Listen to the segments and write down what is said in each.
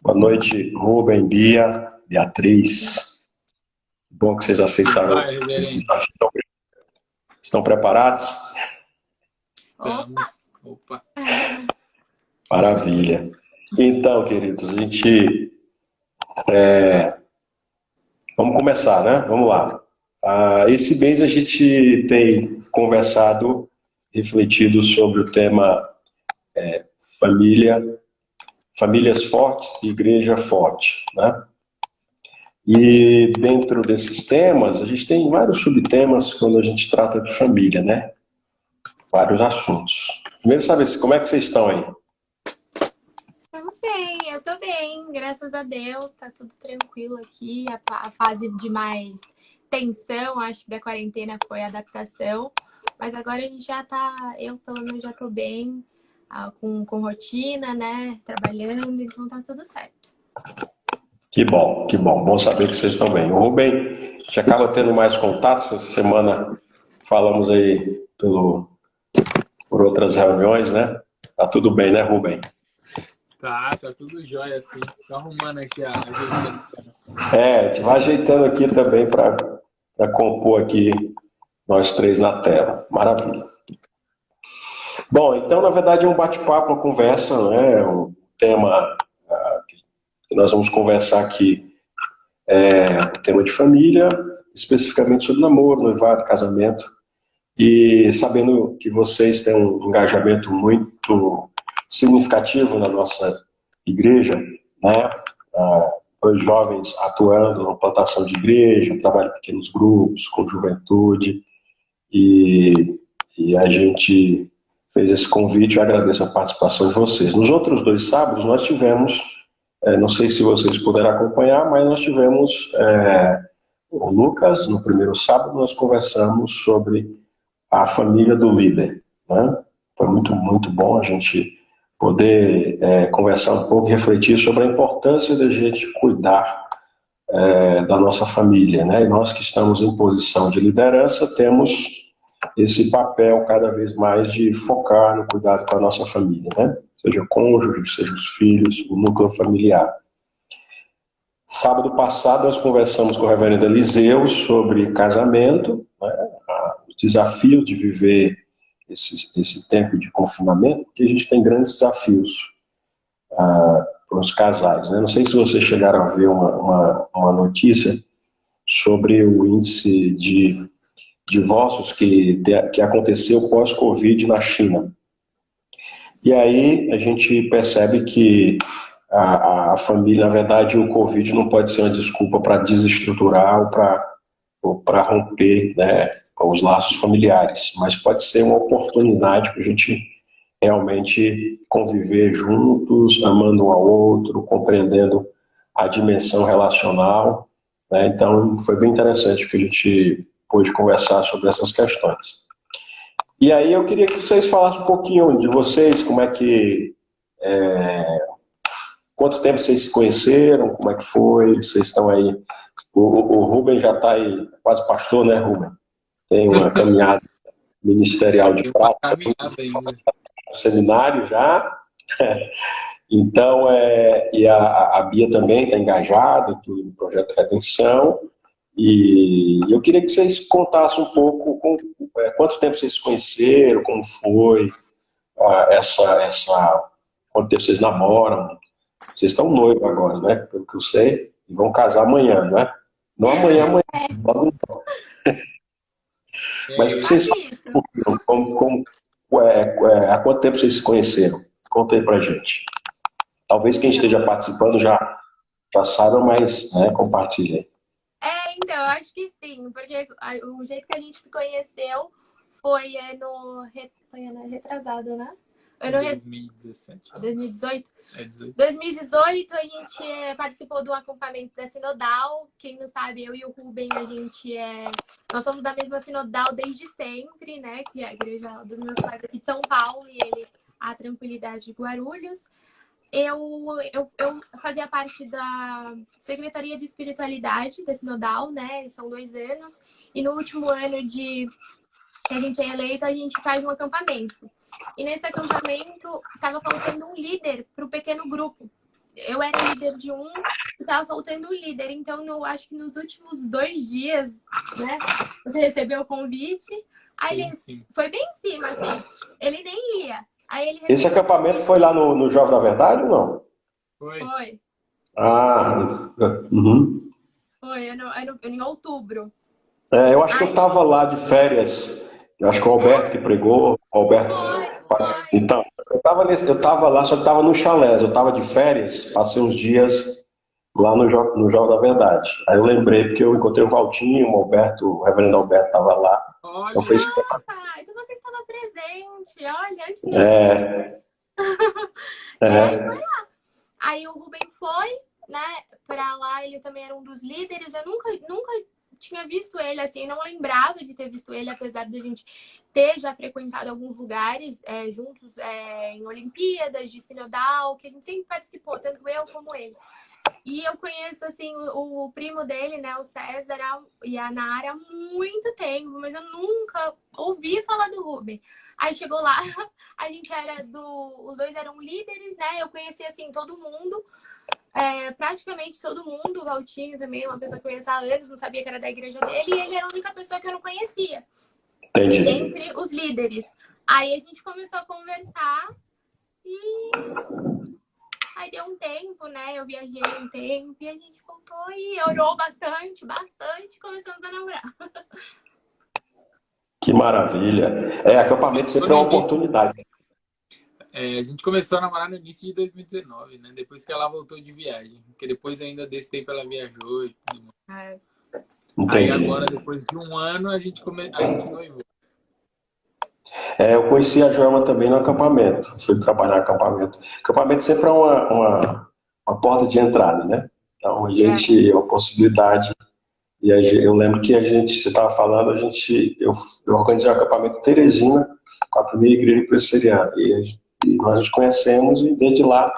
Boa noite, Rubem, Bia, Beatriz. Bom que vocês aceitaram Vai, esse reverendo. desafio. Estão preparados? Estamos. Opa. Maravilha. Então, queridos, vamos começar, né? Vamos lá. Esse mês a gente tem conversado, refletido sobre o tema família, famílias fortes e igreja forte, né? E dentro desses temas, a gente tem vários subtemas quando a gente trata de família, né? Vários assuntos. Primeiro, saber como é que vocês estão aí? Estamos bem, eu tô bem, graças a Deus, tá tudo tranquilo aqui. A fase de mais tensão, acho que da quarentena foi a adaptação, mas agora a gente já tá, eu pelo menos já tô bem, com rotina, né? Trabalhando, então tá tudo certo. Que bom, que bom. Bom saber que vocês estão bem. O Rubem, a gente acaba tendo mais contatos. Essa semana falamos aí por outras reuniões, né? Tá tudo bem, né, Rubem? Tá tudo jóia, assim. Tô arrumando aqui a agenda. A gente vai ajeitando aqui também para compor aqui nós três na tela. Maravilha. Bom, então, na verdade, é um bate-papo, uma conversa, né? O tema que nós vamos conversar aqui é o tema de família, especificamente sobre namoro, noivado, casamento. E sabendo que vocês têm um engajamento muito significativo na nossa igreja, né? Os jovens atuando na plantação de igreja, trabalho em pequenos grupos, com juventude, e a gente fez esse convite. Eu agradeço a participação de vocês. Nos outros 2 sábados nós tivemos, não sei se vocês puderam acompanhar, mas nós tivemos o Lucas. No primeiro sábado nós conversamos sobre a família do líder, né? Foi muito, muito bom a gente poder conversar um pouco, refletir sobre a importância da gente cuidar da nossa família, né? E nós que estamos em posição de liderança temos esse papel cada vez mais de focar no cuidado com a nossa família, né? Seja cônjuge, seja os filhos, o núcleo familiar. Sábado passado nós conversamos com o reverendo Eliseu sobre casamento, né? Os desafios de viver esse tempo de confinamento, porque a gente tem grandes desafios para os casais, né? Não sei se vocês chegaram a ver uma notícia sobre o índice de divórcios que aconteceu pós-Covid na China. E aí a gente percebe que a família, na verdade, o Covid não pode ser uma desculpa para desestruturar ou para romper, né, os laços familiares, mas pode ser uma oportunidade para a gente realmente conviver juntos, amando um ao outro, compreendendo a dimensão relacional, né? Então, foi bem interessante que a gente pôde conversar sobre essas questões. E aí eu queria que vocês falassem um pouquinho de vocês, como é que... quanto tempo vocês se conheceram, como é que foi, vocês estão aí... O Rubem já está aí, quase pastor, né, Rubem? Tem uma caminhada ministerial de Tem uma prática, caminhada ainda. seminário já. Então, e a Bia também está engajada no projeto Redenção. E eu queria que vocês contassem um pouco quanto tempo vocês se conheceram, como foi quanto tempo vocês namoram. Vocês estão noivos agora, né? Pelo que eu sei, e vão casar amanhã, né? Não amanhã, logo não. Mas que vocês falam há quanto tempo vocês se conheceram? Conta aí pra gente. Talvez quem esteja participando já saiba, mas compartilha aí. Então, eu acho que sim, porque o jeito que a gente se conheceu foi foi ano retrasado, né? 2017. 2018. 18. 2018 a gente participou do acampamento da Sinodal. Quem não sabe, eu e o Rubem, nós somos da mesma Sinodal desde sempre, né? Que é a igreja dos meus pais aqui de São Paulo e ele a Tranquilidade de Guarulhos. Eu fazia parte da Secretaria de Espiritualidade da Sinodal, né? São 2 anos. E no último ano que a gente é eleito, a gente faz um acampamento. E nesse acampamento estava faltando um líder para o pequeno grupo. eu era líder de um e tava faltando um líder. Então, eu acho que nos últimos 2 dias, né, você recebeu o convite. Aí ele Sim. foi bem em cima, assim. Ele nem ia. Aí ele Esse recebeu o acampamento convite. foi lá no Jovem da Verdade ou não? Foi. Foi. Ah, uhum. Foi em outubro. Eu acho que eu Aí, estava lá de férias. Eu acho que o Alberto que pregou. O Alberto. foi. Então, eu estava lá, só que estava no chalés. Eu estava de férias, passei uns dias lá no Jovem da Verdade. Aí eu lembrei porque eu encontrei o Valtinho, o Alberto, o reverendo Alberto estava lá. Então foi isso. Olha, Nossa, então você estava presente. Olha, antes mesmo. É, Aí foi. é, Aí o Rubem foi, né, pra lá. Ele também era um dos líderes. Eu nunca tinha visto ele, assim. Eu não lembrava de ter visto ele, apesar de a gente ter já frequentado alguns lugares juntos, em Olimpíadas, de Sinodal, que a gente sempre participou, tanto eu como ele. E eu conheço, assim, o primo dele, né, o César e a Nara há muito tempo, mas eu nunca ouvi falar do Rubem. Aí chegou lá, a gente os dois eram líderes, né, eu conheci, assim, todo mundo, praticamente todo mundo, o Valtinho também, uma pessoa que eu conheço há anos, não sabia que era da igreja dele, e ele era a única pessoa que eu não conhecia, entendi. dentre os líderes. Aí a gente começou a conversar e... Aí deu um tempo, né? Eu viajei um tempo e a gente voltou e orou bastante, começamos a namorar. Que maravilha. Acampamento sempre é uma oportunidade. a gente começou a namorar no início de 2019, né? Depois que ela voltou de viagem. Porque depois ainda desse tempo ela viajou e tudo mais. Aí Entendi. agora, depois de um ano, a gente noivou. Eu conheci a Joelma também no acampamento. Fui trabalhar no acampamento. Acampamento sempre é uma porta de entrada, né? Então a gente é uma possibilidade. E eu lembro que você estava falando, eu organizei o acampamento Teresina com a primeira igreja presbiteriana. E nós nos conhecemos e desde lá,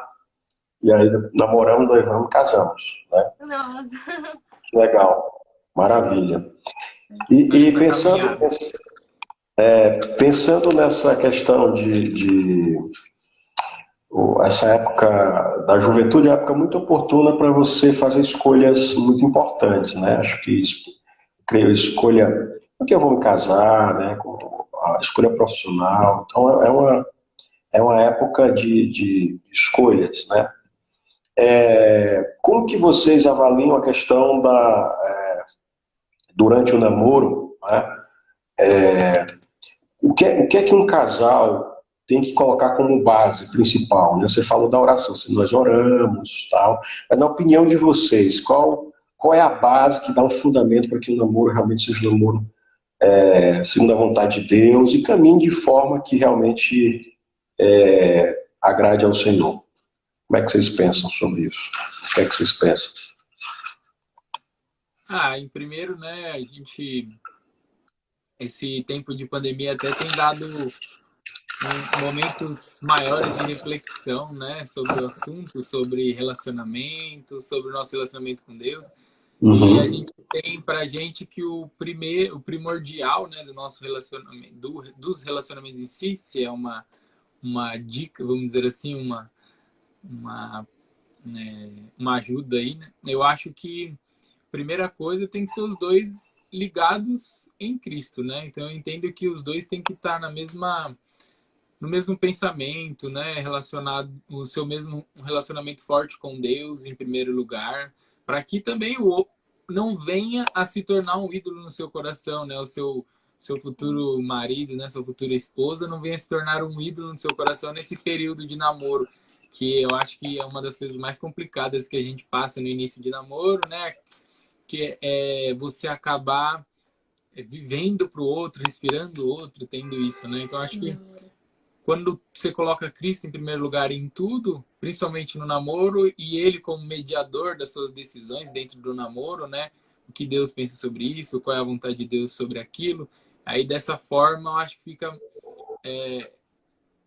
e aí namoramos, noivamos, casamos, né? Não. Que legal, maravilha. Mas essa Pensando, caminhada. pensando nessa questão essa época da juventude é uma época muito oportuna para você fazer escolhas muito importantes, né? Acho que creio escolha, porque eu vou me casar, né? A escolha profissional. Então é uma época de escolhas, né? Como que vocês avaliam a questão durante o namoro, né? O que é que um casal tem que colocar como base principal, né? Você falou da oração, se nós oramos, tal, mas na opinião de vocês, qual é a base que dá um fundamento para que o namoro realmente seja um namoro segundo a vontade de Deus e caminhe de forma que realmente agrade ao Senhor? Como é que vocês pensam sobre isso? O que é que vocês pensam? Em primeiro, né, esse tempo de pandemia até tem dado momentos maiores de reflexão, né, sobre o assunto, sobre relacionamento, sobre o nosso relacionamento com Deus. E a gente tem pra gente que o primordial, né, do nosso relacionamento, dos relacionamentos em si, se é uma dica, vamos dizer assim, uma ajuda aí, né? Eu acho que a primeira coisa tem que ser os dois ligados em Cristo, né? Então eu entendo que os dois têm que estar no mesmo pensamento, né? O seu mesmo relacionamento forte com Deus em primeiro lugar, para que também o não venha a se tornar um ídolo no seu coração, né? O seu futuro marido, né? Sua futura esposa não venha a se tornar um ídolo no seu coração nesse período de namoro, que eu acho que é uma das coisas mais complicadas que a gente passa no início de namoro, né? Que é você acabar vivendo para o outro, respirando o outro, tendo isso, né? Então acho que quando você coloca Cristo em primeiro lugar em tudo, principalmente no namoro, e Ele como mediador das suas decisões dentro do namoro, né? O que Deus pensa sobre isso, qual é a vontade de Deus sobre aquilo. Aí dessa forma eu acho que fica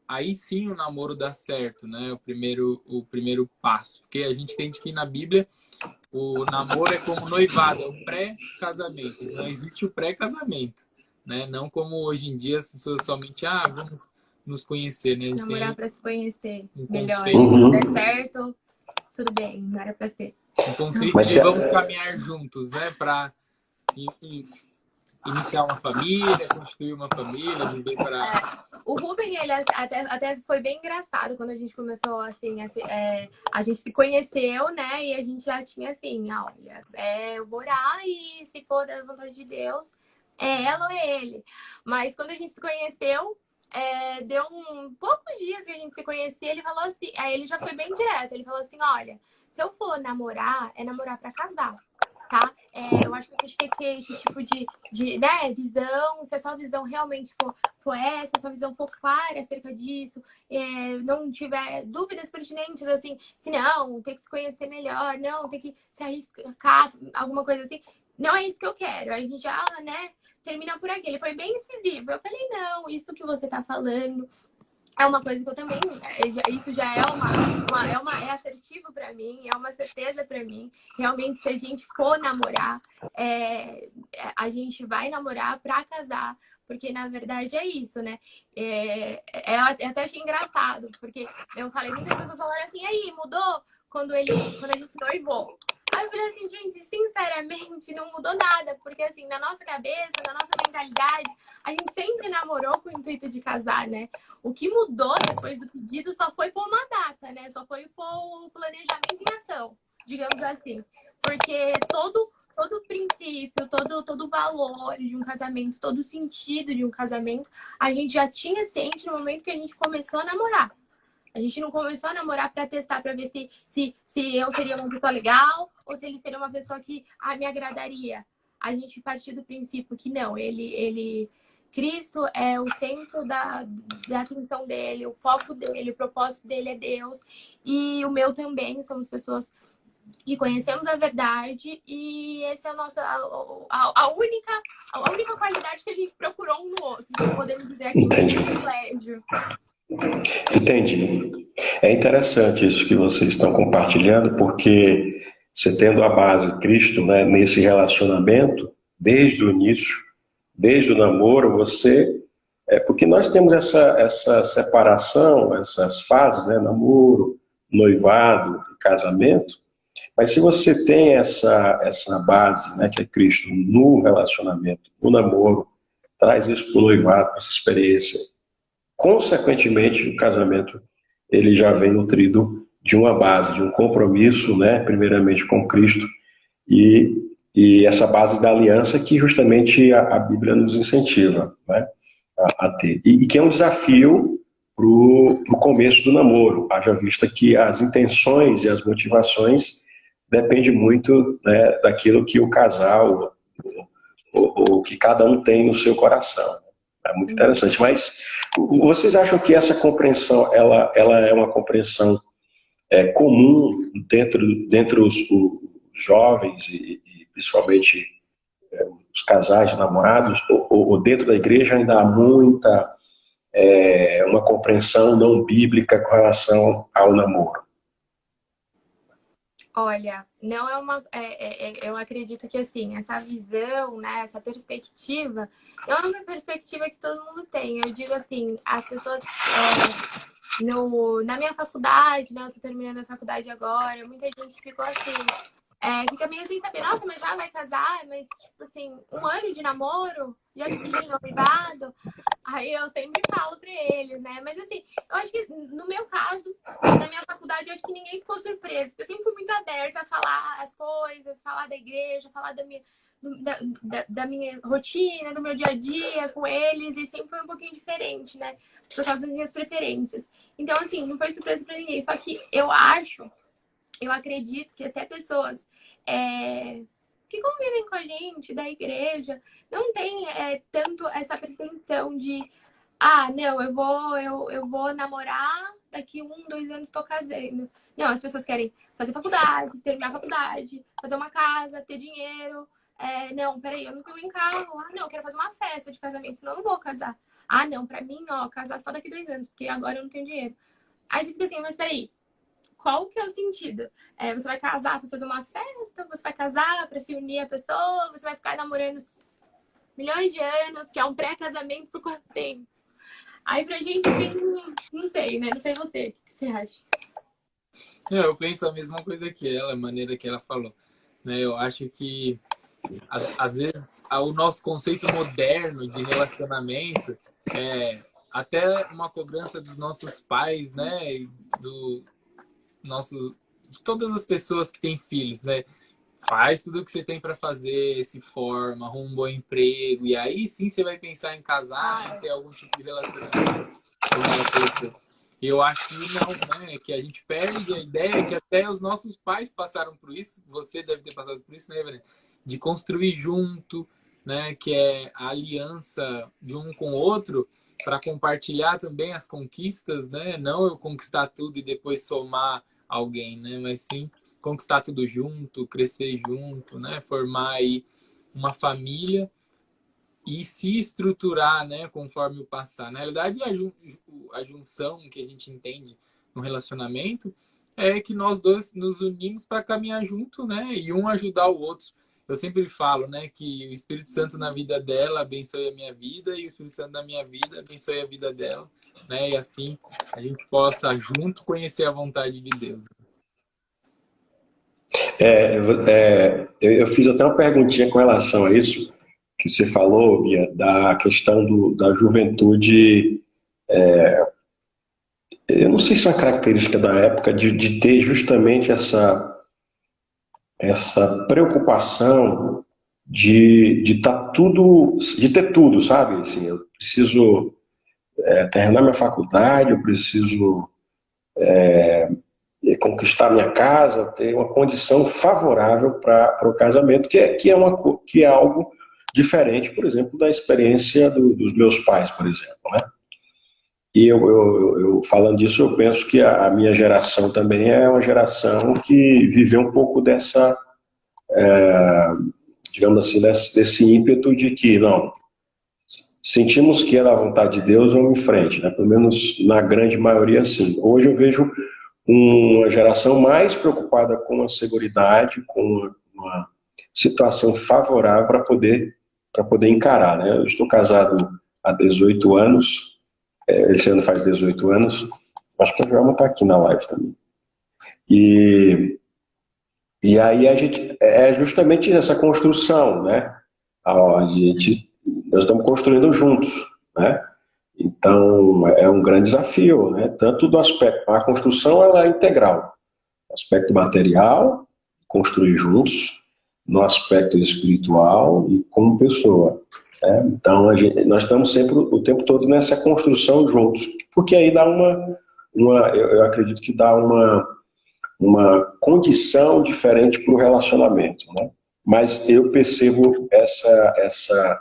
aí sim o namoro dá certo, né? O primeiro passo. Porque a gente entende que na Bíblia o namoro é como noivado, é o pré-casamento. Não existe o pré-casamento, né? Não como hoje em dia as pessoas somente, vamos nos conhecer, né? A gente Namorar tem para se conhecer um melhor. conceito. Se der certo, tudo bem, não era pra ser. Um conceito de vamos caminhar juntos, né? Para iniciar uma família, construir uma família, viver para... O Ruben, ele até foi bem engraçado quando a gente começou, assim, a gente se conheceu, né? E a gente já tinha assim, olha, eu vou orar e se for da vontade de Deus, é ela ou é ele. Mas quando a gente se conheceu, deu poucos dias que a gente se conhecia, ele falou assim, aí ele já foi bem direto, ele falou assim, olha, se eu for namorar, é namorar pra casar. Tá? Eu acho que a gente tem que ter esse tipo de né, visão, se a sua visão realmente for essa, se a sua visão for clara acerca disso, não tiver dúvidas pertinentes, assim, se não, tem que se conhecer melhor, não, tem que se arriscar, alguma coisa assim. Não é isso que eu quero. A gente já, né, termina por aqui. Ele foi bem incisivo. Eu falei, não, isso que você tá falando é uma coisa que eu também, isso já é assertivo para mim, é uma certeza para mim. Realmente, se a gente for namorar, a gente vai namorar para casar, porque na verdade é isso, né? Eu até achei engraçado, porque eu falei, muitas pessoas falaram assim, aí, mudou quando a gente noivou. Aí eu falei assim, gente, sinceramente, não mudou nada, porque assim, na nossa cabeça, na nossa mentalidade, a gente sempre namorou com o intuito de casar, né? O que mudou depois do pedido só foi pôr uma data, né? Só foi pôr o planejamento em ação, digamos assim. Porque todo princípio, todo valor de um casamento, todo sentido de um casamento, a gente já tinha ciente no momento que a gente começou a namorar. A gente não começou a namorar para testar, para ver se eu seria uma pessoa legal ou se ele seria uma pessoa que me agradaria. A gente partiu do princípio que não, Cristo é o centro da atenção dele, o foco dele, o propósito dele é Deus. E o meu também, somos pessoas que conhecemos a verdade e essa é a única qualidade que a gente procurou um no outro. Então podemos dizer aqui, um privilégio. Entendi. É interessante isso que vocês estão compartilhando, porque você tendo a base Cristo, né, nesse relacionamento, desde o início, desde o namoro, porque nós temos essa separação, essas fases, né, namoro, noivado, casamento, mas se você tem essa base, né, que é Cristo, no relacionamento, no namoro, traz isso para o noivado, essa experiência. Consequentemente, o casamento ele já vem nutrido de uma base, de um compromisso, né, primeiramente com Cristo, e essa base da aliança que justamente a Bíblia nos incentiva, né, a ter. E que é um desafio para o começo do namoro, haja vista que as intenções e as motivações dependem muito, né, daquilo que o casal ou que cada um tem no seu coração. É muito interessante, mas vocês acham que essa compreensão ela é uma compreensão comum dentro os jovens e principalmente os casais namorados, ou dentro da igreja ainda há muita uma compreensão não bíblica com relação ao namoro? Olha, não é uma. Eu acredito que assim, essa visão, né, essa perspectiva, não é uma perspectiva que todo mundo tem. Eu digo assim, as pessoas na minha faculdade, né? Eu tô terminando a faculdade agora, muita gente ficou assim, fica meio sem saber, nossa, mas já vai casar, mas tipo assim, 1 ano de namoro, já te pedi noivado. Aí eu sempre falo pra eles, né? Mas assim, eu acho que no meu caso, na minha faculdade, eu acho que ninguém ficou surpreso. Porque eu sempre fui muito aberta a falar as coisas, falar da igreja, falar da minha rotina, do meu dia a dia com eles. E sempre foi um pouquinho diferente, né? Por causa das minhas preferências. Então, assim, não foi surpresa pra ninguém. Só que eu acredito que até pessoas que convivem com a gente, da igreja, não tem tanto essa pretensão de não, eu vou namorar, daqui 1, 2 anos estou casando. Não, as pessoas querem fazer faculdade, terminar a faculdade, fazer uma casa, ter dinheiro. Não, peraí, eu não tenho nem carro. Não, eu quero fazer uma festa de casamento, senão eu não vou casar. Não, pra mim, casar só daqui 2 anos, porque agora eu não tenho dinheiro. Aí você fica assim, mas peraí, qual que é o sentido? Você vai casar para fazer uma festa? Você vai casar para se unir à pessoa? Você vai ficar namorando milhões de anos, que é um pré-casamento por quanto tempo? Aí pra gente, assim, não sei, né? Não sei você. O que você acha? Eu penso a mesma coisa que ela, a maneira que ela falou, né? Eu acho que às vezes o nosso conceito moderno de relacionamento é até uma cobrança dos nossos pais, né? E do nosso, de todas as pessoas que têm filhos, né? Faz tudo o que você tem para fazer, se forma, arruma um bom emprego, e aí sim você vai pensar em casar, em ter algum tipo de relacionamento, como ela colocou. Eu acho que não, né? Que a gente perde a ideia que até os nossos pais passaram por isso, você deve ter passado por isso, né, Evelyn? De construir junto, né? Que é a aliança de um com o outro para compartilhar também as conquistas, né? Não eu conquistar tudo e depois somar alguém, né? Mas sim conquistar tudo junto, crescer junto, né? Formar aí uma família e se estruturar, né? Conforme o passar. Na realidade, a junção que a gente entende no relacionamento é que nós dois nos unimos para caminhar junto, né? E um ajudar o outro. Eu sempre falo, né? Que o Espírito Santo na vida dela abençoe a minha vida e o Espírito Santo na minha vida abençoe a vida dela, né? E assim a gente possa junto conhecer a vontade de Deus. Eu fiz até uma perguntinha com relação a isso que você falou, Bia, da questão da juventude. Eu não sei se é uma característica da época de ter justamente essa preocupação de tá tudo, de ter tudo, sabe? Assim, eu preciso terminar minha faculdade, eu preciso conquistar minha casa, ter uma condição favorável para o casamento, que é algo diferente, por exemplo, da experiência dos meus pais, por exemplo, né? E eu falando disso, eu penso que a minha geração também é uma geração que viveu um pouco dessa, digamos assim, desse ímpeto de que, não, sentimos que é da vontade de Deus, vamos em frente, né? Pelo menos na grande maioria, sim. Hoje eu vejo uma geração mais preocupada com a seguridade, com uma situação favorável para poder encarar, né? Eu estou casado há 18 anos, esse ano faz 18 anos, acho que a Joelma está aqui na live também. E aí a gente, é justamente essa construção, né? Nós estamos construindo juntos, né? Então, é um grande desafio, né? Tanto do aspecto, a construção ela é integral, aspecto material, construir juntos, no aspecto espiritual e como pessoa, né? Então, nós estamos sempre o tempo todo nessa construção juntos, porque aí dá eu acredito que dá uma condição diferente para o relacionamento, né? Mas eu percebo essa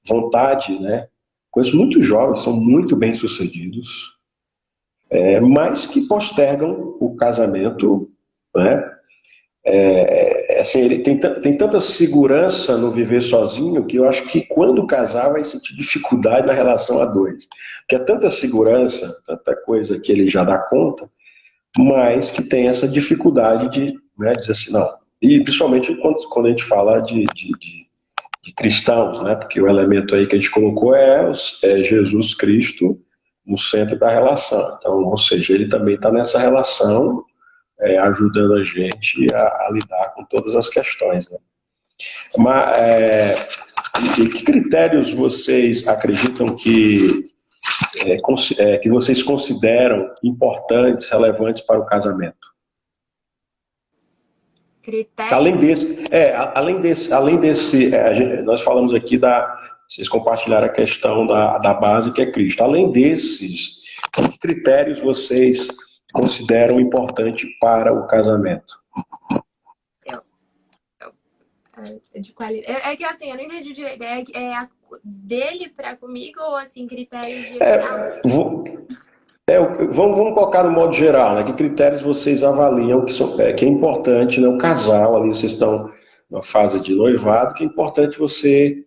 vontade, né? Conheço muitos jovens, são muito bem-sucedidos, mas que postergam o casamento, né? Assim, ele tem tanta segurança no viver sozinho que eu acho que quando casar vai sentir dificuldade na relação a dois. Porque é tanta segurança, tanta coisa que ele já dá conta, mas que tem essa dificuldade de, né, dizer assim, não. E principalmente quando a gente fala de cristãos, né? Porque o elemento aí que a gente colocou é Jesus Cristo no centro da relação. Então, ou seja, ele também está nessa relação, ajudando a gente a lidar com todas as questões, né? Mas que critérios vocês acreditam que vocês consideram importantes, relevantes para o casamento? Critérios? Além desse, nós falamos aqui vocês compartilharam a questão da base que é Cristo. Além desses, que critérios vocês consideram importante para o casamento? De qualidade. É que assim, eu não entendi direito. Dele para comigo ou assim, critérios de. Vamos colocar no modo geral, né? Que critérios vocês avaliam que é importante, né? O casal, ali vocês estão na fase de noivado, que é importante você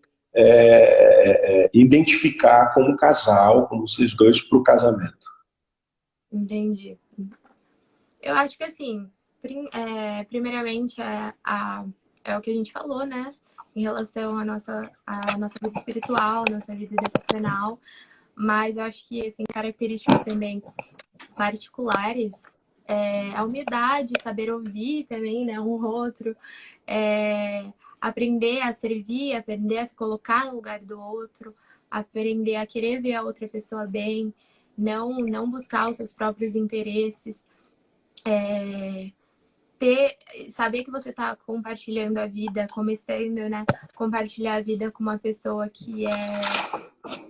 identificar como casal, como vocês dois, para o casamento. Entendi. Eu acho que assim, primeiramente é o que a gente falou, né? Em relação à nossa vida espiritual, nossa vida devocional. Mas eu acho que, assim, características também particulares a humildade, saber ouvir também, né, um outro, aprender a servir, aprender a se colocar no lugar do outro, aprender a querer ver a outra pessoa bem, não buscar os seus próprios interesses, saber que você está compartilhando a vida, começando, né, compartilhar a vida com uma pessoa que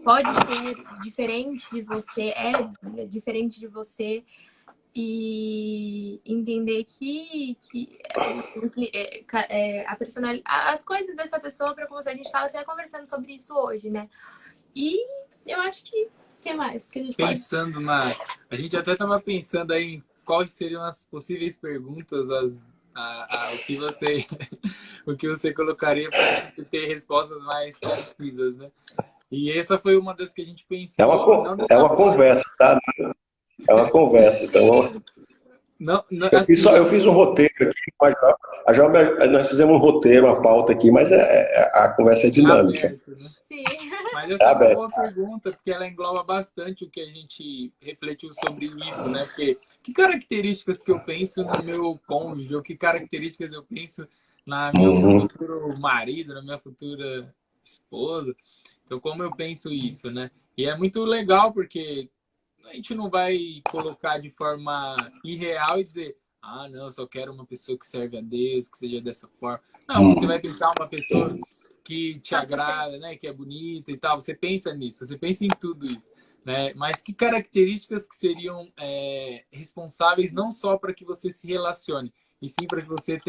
pode ser diferente de você, diferente de você, e entender que a personalidade, as coisas dessa pessoa, para como a gente estava até conversando sobre isso hoje, né? E eu acho que mais que a gente pensando pode... a gente até estava pensando aí em quais seriam as possíveis perguntas, o que você colocaria para ter respostas mais precisas, né? E essa foi uma das que a gente pensou. Não É uma conversa, tá? É uma conversa, então. Não, assim, eu fiz um roteiro aqui, nós fizemos um roteiro, uma pauta aqui, mas a conversa é dinâmica. Aberto, né? Sim. Mas essa é uma boa pergunta, porque ela engloba bastante o que a gente refletiu sobre isso, né? Porque que características que eu penso no meu cônjuge, ou que características eu penso na meu futuro marido, na minha futura esposa. Então, como eu penso isso, né? E é muito legal, porque a gente não vai colocar de forma irreal e dizer, ah, não, eu só quero uma pessoa que serve a Deus, que seja dessa forma. Não, você vai pensar uma pessoa que te agrada, né, que é bonita e tal. Você pensa nisso, você pensa em tudo isso, né? Mas que características que seriam responsáveis não só para que você se relacione, e sim para que você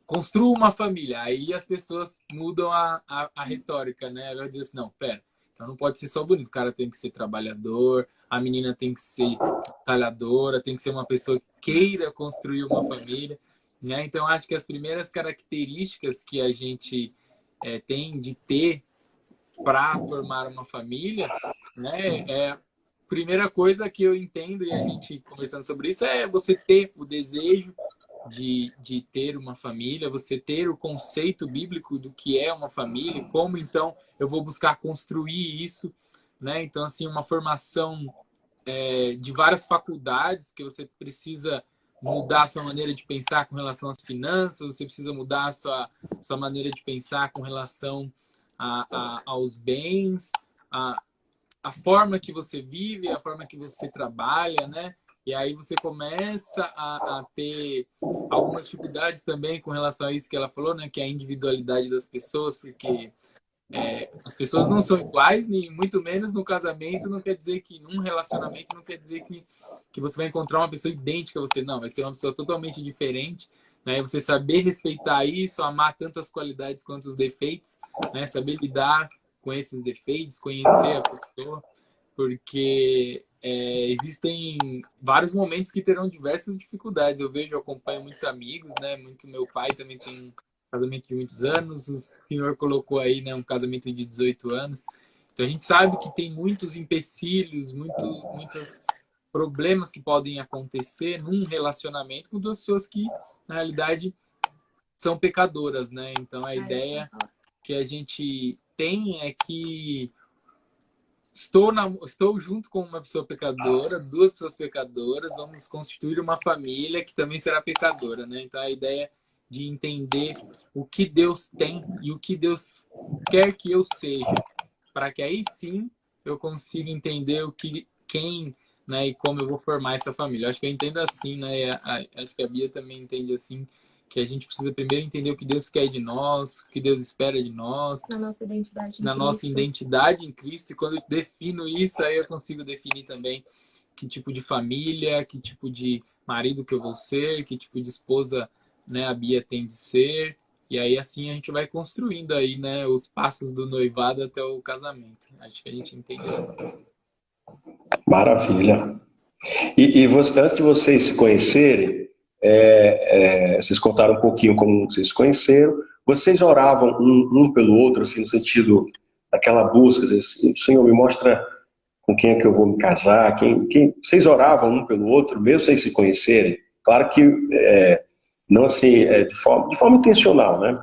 construa uma família. Aí as pessoas mudam a retórica, né? Ela diz assim, não, pera, então não pode ser só bonito, o cara tem que ser trabalhador, a menina tem que ser batalhadora, tem que ser uma pessoa que queira construir uma família, né? Então acho que as primeiras características que a gente tem de ter para formar uma família, né? Primeira coisa que eu entendo, e a gente conversando sobre isso, é você ter o desejo de ter uma família, você ter o conceito bíblico do que é uma família, como então eu vou buscar construir isso, né? Então, assim, uma formação de várias faculdades, porque você precisa mudar a sua maneira de pensar com relação às finanças, você precisa mudar a sua maneira de pensar com relação aos bens, a forma que você vive, a forma que você trabalha, né? E aí você começa a ter algumas dificuldades também com relação a isso que ela falou, né? Que é a individualidade das pessoas, porque as pessoas não são iguais, nem muito menos no casamento. Não quer dizer que num relacionamento, não quer dizer que você vai encontrar uma pessoa idêntica a você. Não, vai ser uma pessoa totalmente diferente, né? Você saber respeitar isso, amar tanto as qualidades quanto os defeitos, né? Saber lidar com esses defeitos, conhecer a pessoa, porque existem vários momentos que terão diversas dificuldades. Eu acompanho muitos amigos, né? Meu pai também tem um casamento de muitos anos, o senhor colocou aí, né, um casamento de 18 anos. Então a gente sabe que tem muitos empecilhos, muitos problemas que podem acontecer num relacionamento com duas pessoas que, na realidade, são pecadoras, né? Então a ideia que a gente tem é que estou junto com uma pessoa pecadora, duas pessoas pecadoras, vamos constituir uma família que também será pecadora, né? Então a ideia de entender o que Deus tem e o que Deus quer que eu seja, para que aí sim eu consiga entender quem, né, e como eu vou formar essa família. Acho que eu entendo assim, né? Acho que a Bia também entende assim, que a gente precisa primeiro entender o que Deus quer de nós, o que Deus espera de nós. Na nossa identidade em na Cristo. Nossa identidade em Cristo. E quando eu defino isso, aí eu consigo definir também que tipo de família, que tipo de marido que eu vou ser, que tipo de esposa, né, a Bia tem de ser. E aí assim a gente vai construindo aí, né, os passos do noivado até o casamento. Acho que a gente entende assim. Maravilha. E antes de vocês se conhecerem, vocês contaram um pouquinho como vocês se conheceram. Vocês oravam um pelo outro, assim, no sentido daquela busca, assim, Senhor, me mostra com quem é que eu vou me casar, vocês oravam um pelo outro, mesmo sem se conhecerem? Claro que não assim, de forma intencional, né?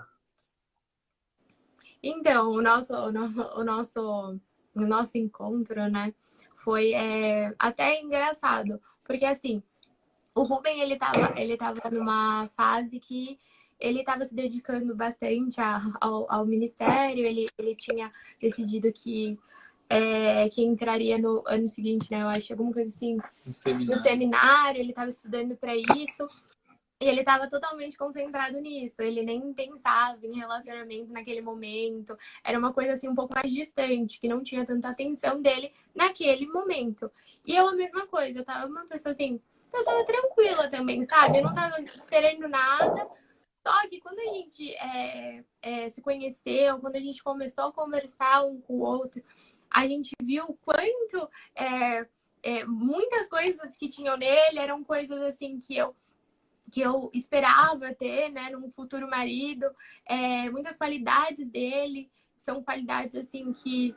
Então, o nosso encontro, né, foi até engraçado, porque assim, o Ruben, ele tava numa fase que ele estava se dedicando bastante ao ministério, ele tinha decidido que entraria no ano seguinte, né? Eu acho, alguma coisa assim, no seminário, ele estava estudando para isso. E ele estava totalmente concentrado nisso. Ele nem pensava em relacionamento naquele momento. Era uma coisa assim um pouco mais distante, que não tinha tanta atenção dele naquele momento. E eu a mesma coisa, eu tava uma pessoa assim, eu tava tranquila também, sabe? Eu não tava esperando nada. Só que quando a gente se conheceu, quando a gente começou a conversar um com o outro, a gente viu o quanto muitas coisas que tinham nele eram coisas assim que eu esperava ter, né, num futuro marido. Muitas qualidades dele são qualidades assim que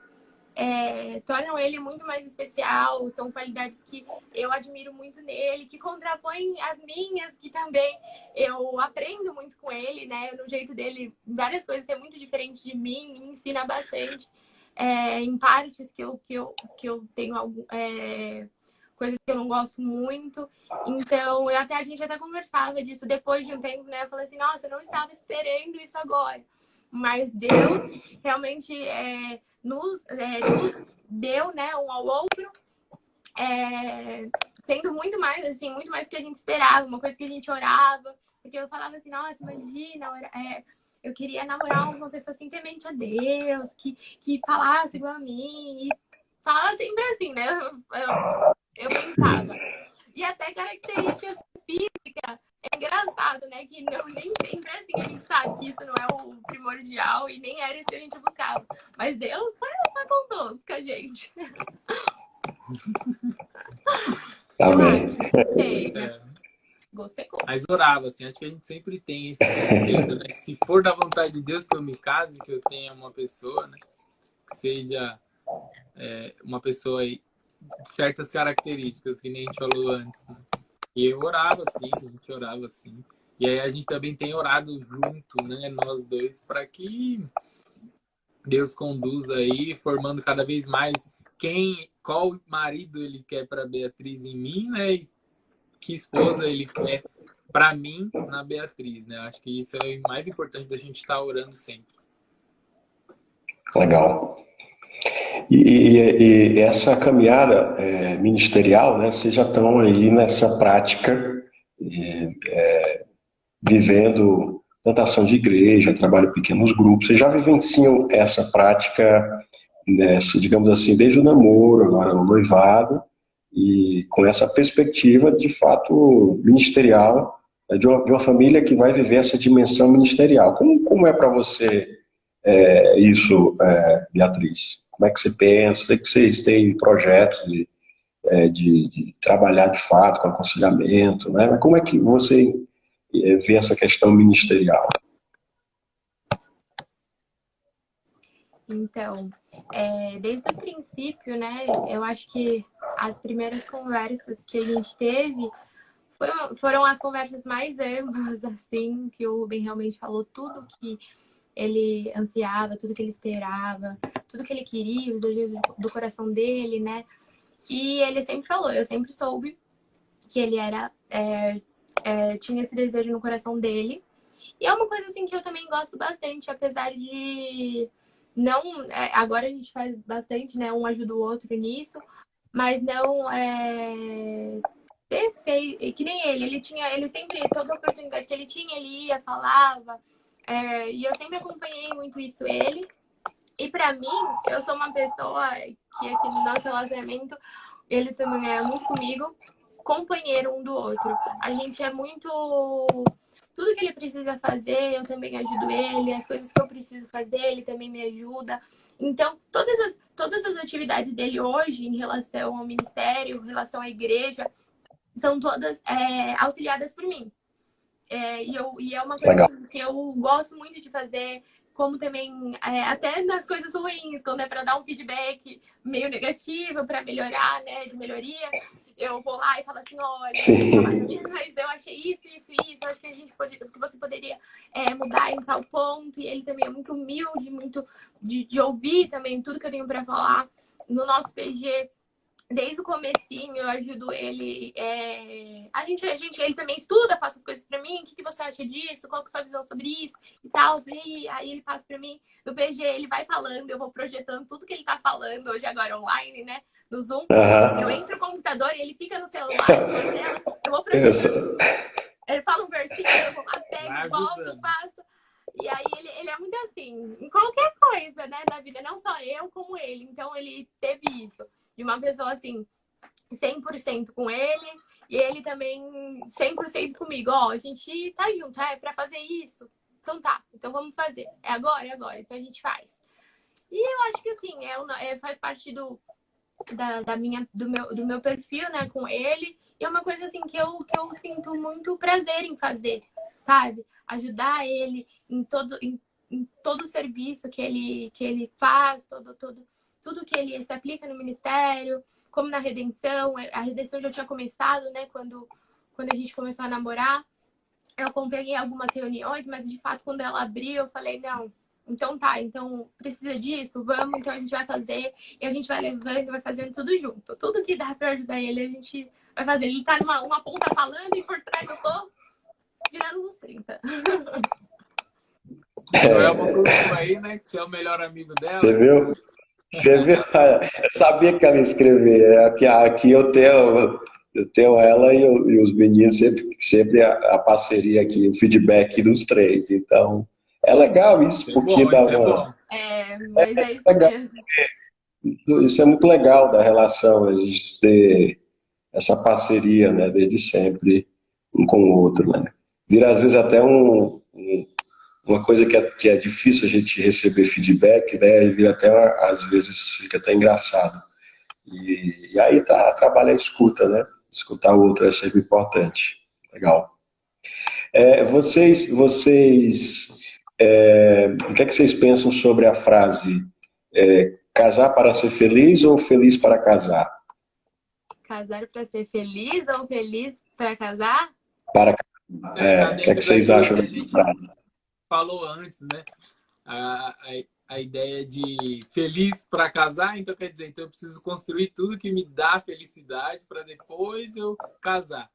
tornam ele muito mais especial, são qualidades que eu admiro muito nele, que contrapõem as minhas, que também eu aprendo muito com ele, né, no jeito dele, várias coisas que é muito diferente de mim, me ensina bastante, em partes que eu tenho coisas que eu não gosto muito. Então, a gente até conversava disso depois de um tempo, né? Eu falei assim, nossa, eu não estava esperando isso agora. Mas Deus realmente nos deu, né, um ao outro, sendo muito mais, assim, muito mais do que a gente esperava, uma coisa que a gente orava. Porque eu falava assim, nossa, imagina, eu queria namorar uma pessoa assim, temente a Deus, que falasse igual a mim. E falava sempre assim, né? Eu pensava. E até características físicas. É engraçado, né? Que nem sempre é assim. A gente sabe que isso não é o primordial e nem era isso que a gente buscava. Mas Deus foi bondoso com a gente. Amém. Sei, né? Gostei. Mas orava, assim, acho que a gente sempre tem esse conceito, né? Que se for da vontade de Deus que eu me case, que eu tenha uma pessoa, né? Que seja uma pessoa aí de certas características, que nem a gente falou antes, né? E eu orava assim, a gente orava assim. E aí a gente também tem orado junto, né? Nós dois, para que Deus conduza aí, formando cada vez mais qual marido ele quer para Beatriz em mim, né? E que esposa ele quer para mim na Beatriz, né? Acho que isso é o mais importante da gente estar orando sempre. Legal. E essa caminhada ministerial, né, vocês já estão aí nessa prática, vivendo plantação de igreja, trabalho em pequenos grupos, vocês já vivenciam essa prática, digamos assim, desde o namoro, agora no noivado, e com essa perspectiva, de fato, ministerial, de uma família que vai viver essa dimensão ministerial. Como é para você isso, Beatriz? Como é que você pensa? Sei que vocês têm projetos de trabalhar de fato com aconselhamento, né? Mas como é que você vê essa questão ministerial? Então, desde o princípio, né, eu acho que as primeiras conversas que a gente teve foram as conversas mais amplas, assim, que o Ruben realmente falou tudo que ele ansiava, tudo que ele esperava, tudo que ele queria, os desejos do coração dele, né? E ele sempre falou, eu sempre soube que ele tinha esse desejo no coração dele. E é uma coisa assim que eu também gosto bastante, apesar de não... agora a gente faz bastante, né? Um ajuda o outro nisso, mas não ter feito... Que nem ele sempre, toda oportunidade que ele tinha, ele ia, falava. E eu sempre acompanhei muito isso ele. E pra mim, eu sou uma pessoa que aqui no nosso relacionamento, ele também é muito comigo, companheiro um do outro. A gente é muito... Tudo que ele precisa fazer, eu também ajudo ele. As coisas que eu preciso fazer, ele também me ajuda. Então, todas as atividades dele hoje, em relação ao ministério, em relação à igreja, são todas auxiliadas por mim. E é uma coisa Legal. que eu gosto muito de fazer, como também até nas coisas ruins, quando é para dar um feedback meio negativo, para melhorar, né, de melhoria, eu vou lá e falo assim, olha, mas eu achei isso, eu acho que que você poderia mudar em tal ponto. E ele também é muito humilde, muito de ouvir também tudo que eu tenho para falar. No nosso PG, desde o comecinho eu ajudo ele. Ele também estuda, passa as coisas pra mim. O que você acha disso? Qual que é a sua visão sobre isso? E tal. E aí ele passa pra mim. No PG ele vai falando, eu vou projetando tudo que ele tá falando hoje agora online, né? No Zoom. Eu entro no computador e ele fica no celular, na tela, eu vou projetando. Ele fala um versículo, eu vou lá, pego, volto, faço. E aí ele é muito assim, em qualquer coisa, né, da vida, não só eu, como ele. Então ele teve isso, de uma pessoa assim, 100% com ele, e ele também 100% comigo. Ó, a gente tá junto, pra fazer isso. Então tá, então vamos fazer. É agora, então a gente faz. E eu acho que assim, faz parte do meu perfil, né, com ele. E é uma coisa assim que eu sinto muito prazer em fazer, sabe? Ajudar ele em todo o serviço que ele faz, tudo que ele se aplica no ministério, como na redenção. A redenção já tinha começado, né, quando a gente começou a namorar. Eu acompanhei algumas reuniões, mas de fato quando ela abriu, eu falei, não, então tá, então precisa disso, vamos, então a gente vai fazer, e a gente vai levando, vai fazendo tudo junto. Tudo que dá pra ajudar ele, a gente vai fazer. Ele tá numa ponta falando e por trás eu tô virando uns 30. Joel mandou aí, né, que você é o melhor amigo dela. Você viu? Eu sabia que ela ia escrever. Aqui eu tenho ela e os meninos sempre a parceria aqui, o feedback dos três. Então, é legal isso, porque dá uma... Mas é isso mesmo. Isso é muito legal da relação, a gente ter essa parceria, né, desde sempre, um com o outro, né? Vira às vezes até uma coisa que é difícil a gente receber feedback, né? E vira até, às vezes, fica até engraçado. E aí trabalha a escuta, né? Escutar o outro é sempre importante. Legal. Vocês o que é que vocês pensam sobre a frase casar para ser feliz ou feliz para casar? Casar para ser feliz ou feliz para casar? Para casar. O que é que vocês acham da frase? Falou antes, né? A ideia de feliz para casar, então quer dizer, então eu preciso construir tudo que me dá felicidade para depois eu casar.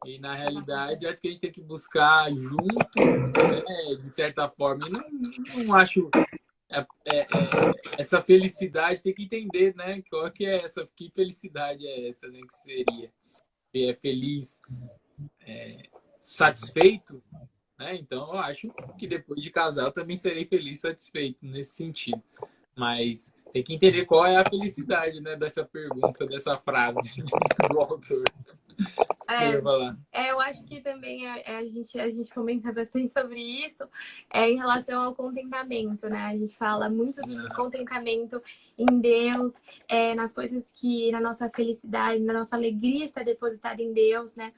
E na realidade, acho que a gente tem que buscar junto, né, de certa forma. E não acho essa felicidade, tem que entender, né? Qual que é essa, que felicidade é essa, né? Que seria? Que é feliz, satisfeito, né? Então eu acho que depois de casar eu também serei feliz, satisfeito nesse sentido. Mas tem que entender qual é a felicidade, né? Dessa pergunta, dessa frase do autor. Eu acho que também a gente comenta bastante sobre isso em relação ao contentamento, né? A gente fala muito do contentamento em Deus, nas coisas que, na nossa felicidade, na nossa alegria está depositada em Deus, né?